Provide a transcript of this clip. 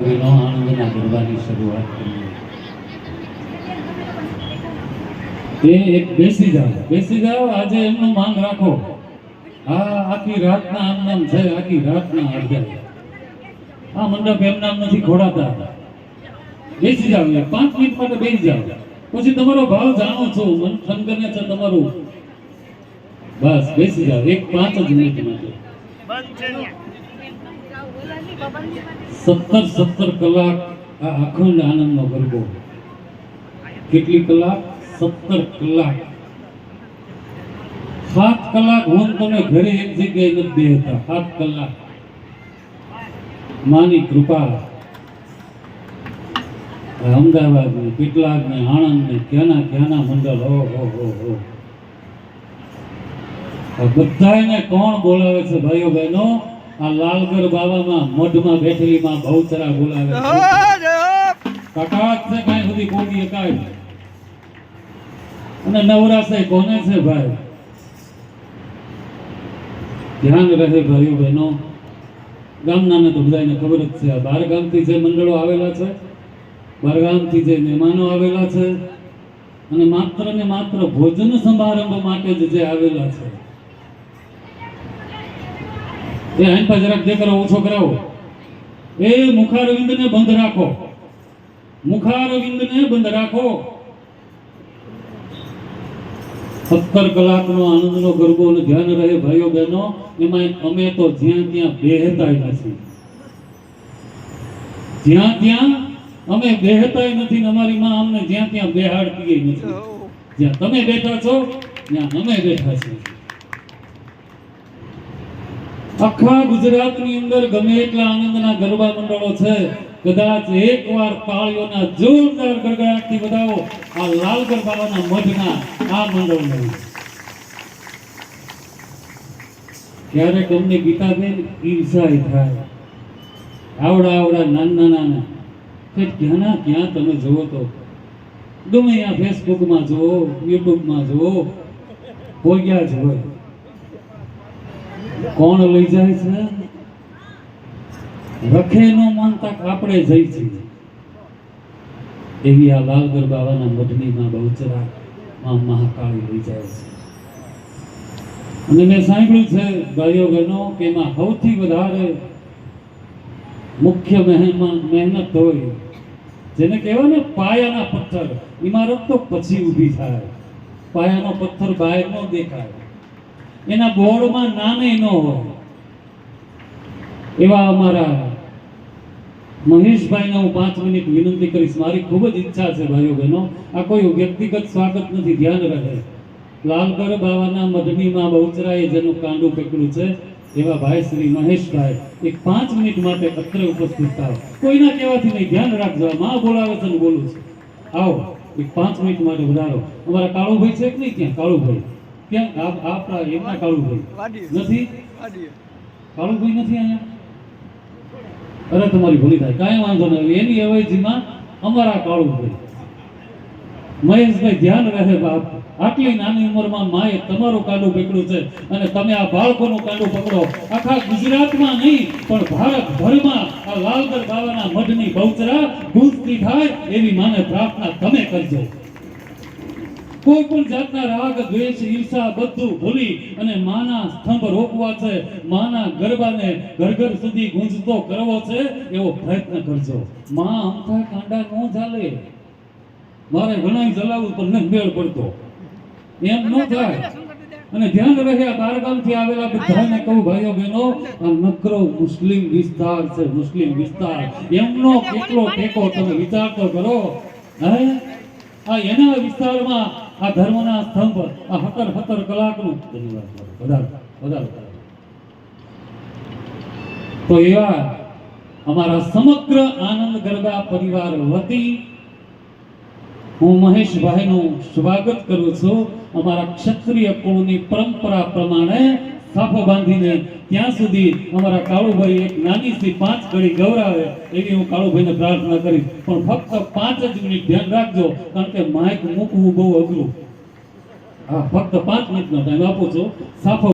આનંદના ગરબાની શરૂઆત કરીએ. એક બેસી જાઓ આજે એમનું માંગ રાખો. આખી રાતના આમ નામ છે, આખી રાતના અડધા આ મંડપ એમ નામ નથી ખોડાતા. બેસી જાઓ, 5 મિનિટ માટે બેસી જાઓ, પછી તમારો ભાવ જાણો છો, મન સંગને છે તમારું. બસ બેસી જાઓ 5 જ મિનિટ માટે. 17 કલાક આ અખંડ આનંદનો ગરબો. કેટલી કલાક? 17 કલાક. 7 કલાક હું તમે ઘરે એક જગ્યાએ નથી બેહતા. 7 કલાક માની કૃપા. અમદાવાદ ને કેટલાક ને આણંદ ને ક્યાંના મંડળ. હો બધાને કોણ બોલાવે છે ભાઈઓ બહેનો? આ લાલગર બાવામાં મઢમાં બેઠેલી માં બહુચરા બોલાવે છે. કાકા છે કાંઈ સુધી કોડી એકાય. અને નવરાશે કોને છે ભાઈ? ધ્યાન રહે ભાઈઓ બહેનો. ગામના તો બધાને ખબર જ છે. બાર ગામથી જે મંડળો આવેલા છે, બાર ગામથી જે મહેમાનો આવેલા છે, અને માત્ર ને માત્ર ભોજન સમારંભ માટે જ જે આવેલા છે, એ આંપા જરાક જે કરો ઓછો કરાવો. એ મુખારવિંદને બંધ રાખો, મુખારવિંદને બંધ રાખો. 17 કલાકનો આનંદનો ગરબો. અને ધ્યાન રહે ભાઈઓ બહેનો, એમાં અમે તો જ્યાં ત્યાં બેહતાય નથી. જ્યાં ત્યાં અમે બેહતાય નથી. અમારી માં અમને જ્યાં ત્યાં બેહાડતી નથી. જ્યાં તમે બેઠા છો ત્યાં અમે બેઠા છીએ. આખા ગુજરાતની અંદર ગમે એટલા આનંદના ગરબા મંડળો છે, કદાચ એકવાર તાળીઓના જોરદાર ગડગડાટથી વધાવો આ લાલગર બાવાના મઢના આ મંડળને. ક્યારેક અમને ગીતાબેન ઈર્ષાય થાય. આવડા નાના ક્યાં તમે જોવો તો ગમે ત્યાં ફેસબુકમાં જુઓ, યુટ્યુબમાં જુઓ, ભોગ્યા જ હોય. કોણ લઈ જાય છે? રખે નો માનતા આપણે જઈ છીએ. એવી આ લાલગર બાવાના મઢની માં બહુચરા માં મહાકાળી લઈ જાય છે. અને મેં સાંભળ્યું છે ભાઈઓ બહેનો કે એમાં સૌથી વધારે મુખ્ય મહેનત હોય, જેને કહેવાય ને પાયાના પથ્થર. ઇમારત તો પછી ઊભી થાય, પાયાનો પથ્થર બહાર ન દેખાય, એના બોર્ડમાં નામે ન હોય. એવા અમારા મહેશભાઈને હું 5 મિનિટ વિનંતી કરીશ. મારી ખૂબ જ ઈચ્છા છે ભાઈઓ બહેનો, આ કોઈ વ્યક્તિગત સ્વાગત નથી, ધ્યાન રહે. લાલગર બાવાના મઢની માં બહુચરાએ જેનું કાંડું પકડ્યું છે એવા ભાઈ શ્રી મહેશભાઈ એક 5 મિનિટ માટે અત્રે ઉપસ્થિત થાવ. કોઈના કહેવાથી નહીં, ધ્યાન રાખજો. માં બોલાવે છે ને બોલું છું. આવો એક 5 મિનિટ માટે વધારો. અમારા કાળુભાઈ છે કે નહીં? ત્યાં કાળુભાઈ ક્યાં? આપણા એમના કાળુભાઈ નથી? કાળુભાઈ નથી અહીંયા? અરે તમારી ભૂલી થાય, કાંઈ વાંધો નહીં. એની અવેજીમાં અમારા કાળુભાઈ મહેશભાઈ. ધ્યાન રહે બાપ, આટલી નાની ઉંમરમાં માએ તમારું કાંડું પકડ્યું છે, અને તમે આ બાળકોનું કાંડું પકડો. આખા ગુજરાતમાં નહીં પણ ભારતભરમાં આ લાલગર બાવાના મઢની બહુચરા ગુંજતી થાય એવી માને પ્રાર્થના તમે કરજો. કોઈ પણ જાતના રાગ, દ્વેષ, ઈર્ષા બધું ભૂલી અને માના સ્તંભ રોકવા છે, માના ગરબાને ઘર ઘર સુધી ગુંજતો કરવો છે, એવો પ્રયત્ન કરજો. માં અમથા કાંડા ન ચાલે. મારે ઘણા ચલાવવું પણ નથી મેળ પડતો, એમ ન થાય. અને ધ્યાન રહે, આ બારગામથી આવેલા બધાને કહું ભાઈઓ બહેનો, આ નકરો મુસ્લિમ વિસ્તાર છે, મુસ્લિમ વિસ્તાર. એમનો કેટલો ટેકો તમે વિચાર તો કરો. હે આ એના વિસ્તારમાં આ ધર્મના સ્તંભ આ 17 કલાકનું. વધારે તો એવા અમારા સમગ્ર આનંદ ગરબા પરિવાર વતી હું મહેશભાઈનું સ્વાગત કરું છું. અમારા ક્ષત્રિય કુળની પરંપરા પ્રમાણે સાફો બાંધીને ત્યાં સુધી અમારા કાળુભાઈ એક નાની સી 5 ઘડી ગૌરાવે એવી હું કાળુભાઈને પ્રાર્થના કરીશ. પણ ફક્ત 5 જ મિનિટ ધ્યાન રાખજો, કારણ કે માઇક મૂકવું બહુ અઘરું. હા, ફક્ત 5 મિનિટનો ટાઈમ આપું છું. સાફો